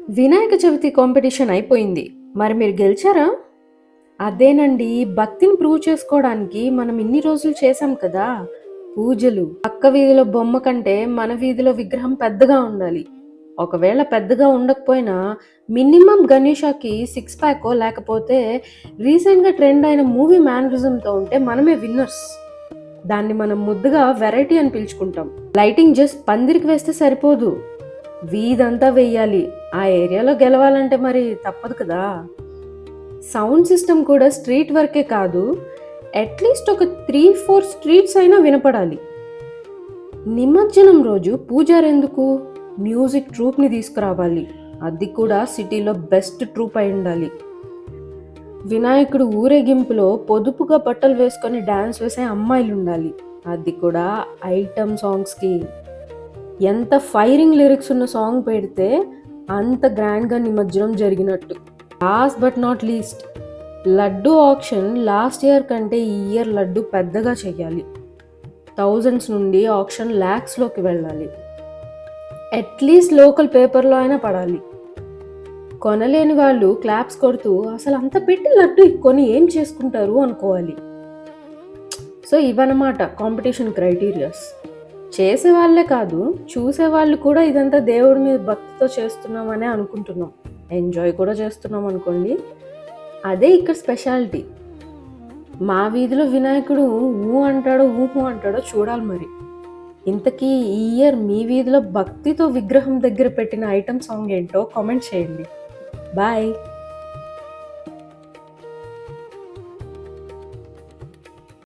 Vinayaka Chavithi competition అయిపోయింది. మరి మీరు గెలిచారా? అదేనండి, భక్తిని ప్రూవ్ చేసుకోవడానికి మనం ఇన్ని రోజులు చేశాం కదా పూజలు. పక్క వీధిలో బొమ్మ కంటే మన వీధిలో విగ్రహం పెద్దగా ఉండాలి. ఒకవేళ పెద్దగా ఉండకపోయినా మినిమం గణేషాకి సిక్స్ ప్యాకో లేకపోతే రీసెంట్గా ట్రెండ్ అయిన మూవీ మేనరిజంతో ఉంటే మనమే విన్నర్స్. దాన్ని మనం ముద్దుగా వెరైటీ అని పిలుచుకుంటాం. లైటింగ్ జస్ట్ పందిరికి వేస్తే సరిపోదు, వీధంతా వెయ్యాలి. ఆ ఏరియాలో గెలవాలంటే మరి తప్పదు కదా. సౌండ్ సిస్టమ్ కూడా స్ట్రీట్ వరకే కాదు, అట్లీస్ట్ ఒక 3-4 స్ట్రీట్స్ అయినా వినపడాలి. నిమజ్జనం రోజు పూజారి ఎందుకు, మ్యూజిక్ ట్రూప్ని తీసుకురావాలి. అది కూడా సిటీలో బెస్ట్ ట్రూప్ అయి ఉండాలి. వినాయకుడు ఊరేగింపులో పొదుపుగా బట్టలు వేసుకొని డ్యాన్స్ వేసే అమ్మాయిలు ఉండాలి. అది కూడా ఐటమ్ సాంగ్స్కి. ఎంత ఫైరింగ్ లిరిక్స్ ఉన్న సాంగ్ పెడితే అంత గ్రాండ్గా నిమజ్జనం జరిగినట్టు. Last but not least, laddu option last year కంటే ఈ ఇయర్ లడ్డు పెద్దగా చెయ్యాలి. థౌజండ్స్ నుండి ఆప్షన్ ల్యాక్స్లోకి వెళ్ళాలి. అట్లీస్ట్ లోకల్ పేపర్లో అయినా పడాలి. కొనలేని వాళ్ళు క్లాప్స్ కొడుతూ అసలు అంత పెట్టి లడ్డు కొని ఏం చేసుకుంటారు అనుకోవాలి. సో ఇవన్నమాట కాంపిటీషన్ క్రైటీరియాస్. చేసేవాళ్ళే కాదు, చూసేవాళ్ళు కూడా ఇదంతా దేవుడి మీద భక్తితో చేస్తున్నామనే అనుకుంటున్నాం, ఎంజాయ్ కూడా చేస్తున్నాం అనుకోండి. అదే ఇక్కడ స్పెషాలిటీ. మా వీధిలో వినాయకుడు ఊ అంటాడో ఊహు అంటాడో చూడాలి మరి. ఇంతకీ ఈ ఇయర్ మీ వీధిలో భక్తితో విగ్రహం దగ్గర పెట్టిన ఐటమ్ సాంగ్ ఏంటో కామెంట్ చేయండి. బాయ్.